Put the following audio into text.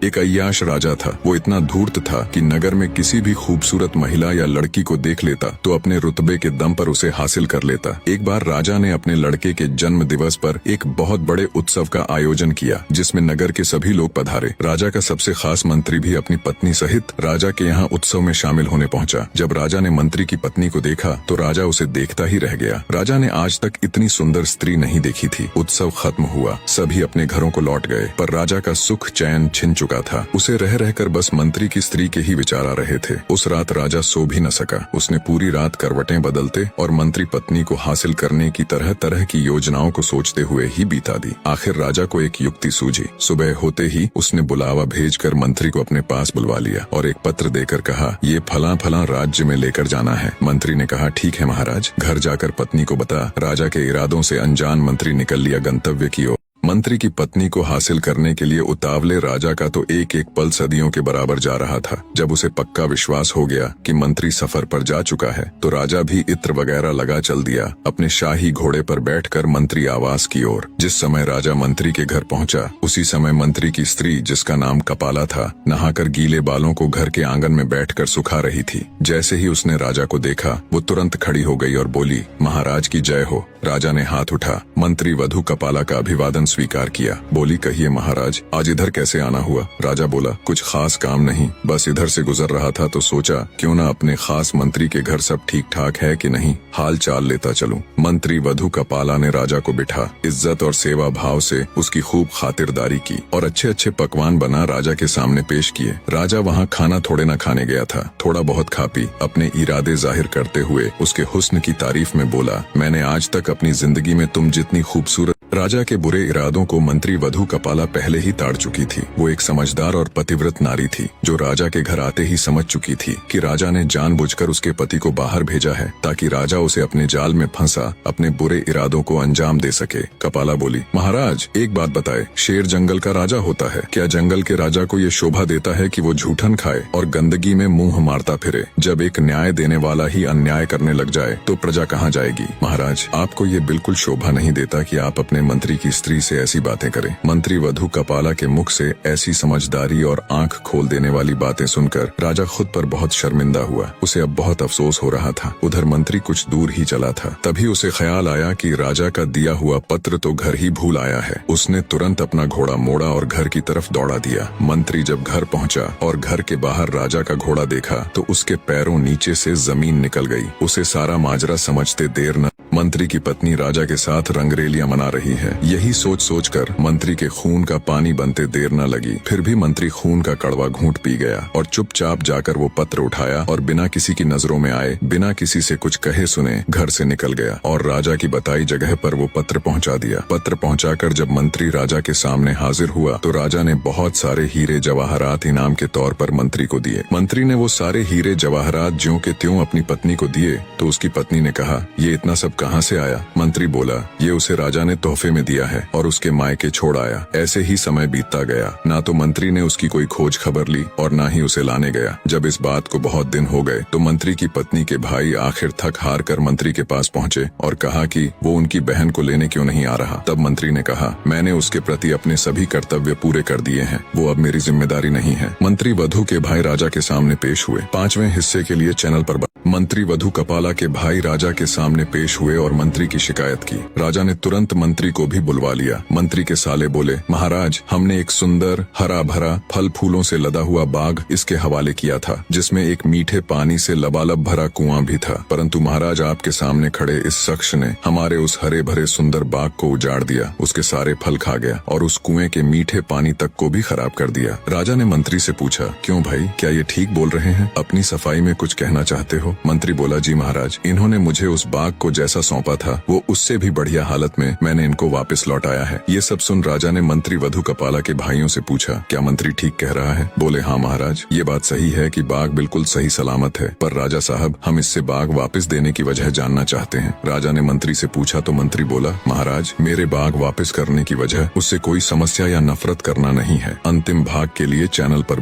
एक अय्याश राजा था। वो इतना धूर्त था कि नगर में किसी भी खूबसूरत महिला या लड़की को देख लेता तो अपने रुतबे के दम पर उसे हासिल कर लेता। एक बार राजा ने अपने लड़के के जन्म दिवस पर एक बहुत बड़े उत्सव का आयोजन किया, जिसमें नगर के सभी लोग पधारे। राजा का सबसे खास मंत्री भी अपनी पत्नी सहित राजा के यहाँ उत्सव में शामिल होने पहुंचा। जब राजा ने मंत्री की पत्नी को देखा तो राजा उसे देखता ही रह गया। राजा ने आज तक इतनी सुंदर स्त्री नहीं देखी थी। उत्सव खत्म हुआ, सभी अपने घरों को लौट गए, पर राजा का सुख चैन छिन चुका था। उसे रह रहकर बस मंत्री की स्त्री के ही विचार आ रहे थे। उस रात राजा सो भी न सका। उसने पूरी रात करवटें बदलते और मंत्री पत्नी को हासिल करने की तरह तरह की योजनाओं को सोचते हुए ही बीता दी। आखिर राजा को एक युक्ति सूझी। सुबह होते ही उसने बुलावा भेजकर मंत्री को अपने पास बुलवा लिया और एक पत्र देकर कहा, ये फलां फलां राज्य में लेकर जाना है। मंत्री ने कहा, ठीक है महाराज। घर जाकर पत्नी को बता। राजा के इरादों से अनजान मंत्री निकल लिया गंतव्य की ओर। मंत्री की पत्नी को हासिल करने के लिए उतावले राजा का तो एक एक पल सदियों के बराबर जा रहा था। जब उसे पक्का विश्वास हो गया कि मंत्री सफर पर जा चुका है तो राजा भी इत्र वगैरह लगा चल दिया अपने शाही घोड़े पर बैठकर मंत्री आवास की ओर। जिस समय राजा मंत्री के घर पहुंचा उसी समय मंत्री की स्त्री, जिसका नाम कपाला था, नहाकर गीले बालों को घर के आंगन में बैठकर सुखा रही थी। जैसे ही उसने राजा को देखा वो तुरंत खड़ी हो गई और बोली, महाराज की जय हो। राजा ने हाथ उठा। मंत्री वधू कपाला का अभिवादन स्वीकार किया। बोली, कहिए महाराज, आज इधर कैसे आना हुआ? राजा बोला, कुछ खास काम नहीं, बस इधर से गुजर रहा था तो सोचा क्यों ना अपने खास मंत्री के घर सब ठीक ठाक है कि नहीं, हाल चाल लेता चलूं। मंत्री वधू कपाला ने राजा को बिठा इज्जत और सेवा भाव से उसकी खूब खातिरदारी की और अच्छे अच्छे पकवान बना राजा के सामने पेश किए। राजा वहाँ खाना थोड़े न खाने गया था, थोड़ा बहुत खा पी अपने इरादे जाहिर करते हुए उसके हुस्न की तारीफ में बोला, मैंने आज तक अपनी जिंदगी में तुम जितनी खूबसूरत। राजा के बुरे इरादों को मंत्री वधू कपाला पहले ही ताड़ चुकी थी। वो एक समझदार और पतिव्रत नारी थी जो राजा के घर आते ही समझ चुकी थी कि राजा ने जानबूझकर उसके पति को बाहर भेजा है ताकि राजा उसे अपने जाल में फंसा अपने बुरे इरादों को अंजाम दे सके। कपाला बोली, महाराज एक बात बताए, शेर जंगल का राजा होता है क्या? जंगल के राजा को ये शोभा देता है कि वो झूठन खाए और गंदगी में मुंह मारता फिरे? जब एक न्याय देने वाला ही अन्याय करने लग जाए तो प्रजा कहाँ जाएगी? महाराज, आपको ये बिल्कुल शोभा नहीं देता कि आप अपने मंत्री की स्त्री से ऐसी बातें करें। मंत्री वधू कपाला के मुख से ऐसी समझदारी और आंख खोल देने वाली बातें सुनकर राजा खुद पर बहुत शर्मिंदा हुआ। उसे अब बहुत अफसोस हो रहा था। उधर मंत्री कुछ दूर ही चला था, तभी उसे ख्याल आया कि राजा का दिया हुआ पत्र तो घर ही भूल आया है। उसने तुरंत अपना घोड़ा मोड़ा और घर की तरफ दौड़ा दिया। मंत्री जब घर पहुंचा और घर के बाहर राजा का घोड़ा देखा तो उसके पैरों नीचे से जमीन निकल गई। उसे सारा माजरा समझते देर न मंत्री की पत्नी राजा के साथ रंगरेलियां मना रही है। यही सोच सोचकर मंत्री के खून का पानी बनते देर न लगी। फिर भी मंत्री खून का कड़वा घूंट पी गया और चुपचाप जाकर वो पत्र उठाया और बिना किसी की नजरों में आए, बिना किसी से कुछ कहे सुने घर से निकल गया और राजा की बताई जगह पर वो पत्र पहुंचा दिया। पत्र पहुंचाकर जब मंत्री राजा के सामने हाजिर हुआ तो राजा ने बहुत सारे हीरे जवाहरात इनाम के तौर पर मंत्री को दिए। मंत्री ने वो सारे हीरे जवाहरात ज्यों के त्यों अपनी पत्नी को दिए तो उसकी पत्नी ने कहा, ये इतना सब कहाँ से आया? मंत्री बोला, ये उसे राजा ने तोहफे में दिया है और उसके मायके छोड़ आया। ऐसे ही समय बीतता गया। ना तो मंत्री ने उसकी कोई खोज खबर ली और ना ही उसे लाने गया। जब इस बात को बहुत दिन हो गए तो मंत्री की पत्नी के भाई आखिर थक हार कर मंत्री के पास पहुंचे और कहा कि वो उनकी बहन को लेने क्यों नहीं आ रहा। तब मंत्री ने कहा, मैंने उसके प्रति अपने सभी कर्तव्य पूरे कर दिए हैं, वो अब मेरी जिम्मेदारी नहीं है। मंत्री वधू के भाई राजा के सामने पेश हुए। 5वें हिस्से के लिए चैनल पर मंत्री वधू कपाला के भाई राजा के सामने पेश हुए और मंत्री की शिकायत की। राजा ने तुरंत मंत्री को भी बुलवा लिया। मंत्री के साले बोले, महाराज, हमने एक सुंदर हरा भरा फल फूलों से लदा हुआ बाग इसके हवाले किया था, जिसमें एक मीठे पानी से लबालब भरा कुआं भी था, परंतु महाराज आपके सामने खड़े इस शख्स ने हमारे उस हरे भरे सुंदर बाग को उजाड़ दिया, उसके सारे फल खा गया और उस कुएं के मीठे पानी तक को भी खराब कर दिया। राजा ने मंत्री से पूछा, क्यों भाई, क्या ये ठीक बोल रहे हैं? अपनी सफाई में कुछ कहना चाहते हो? मंत्री बोला, जी महाराज, इन्होंने मुझे उस बाग को जैसा सौंपा था वो उससे भी बढ़िया हालत में मैंने इनको वापस लौटाया है। ये सब सुन राजा ने मंत्री वधू कपाला के भाइयों से पूछा, क्या मंत्री ठीक कह रहा है? बोले, हाँ महाराज, ये बात सही है कि बाग बिल्कुल सही सलामत है, पर राजा साहब, हम इससे बाग वापस देने की वजह जानना चाहते हैं। राजा ने मंत्री से पूछा तो मंत्री बोला, महाराज, मेरे बाग वापस करने की वजह उससे कोई समस्या या नफरत करना नहीं है। अंतिम भाग के लिए चैनल पर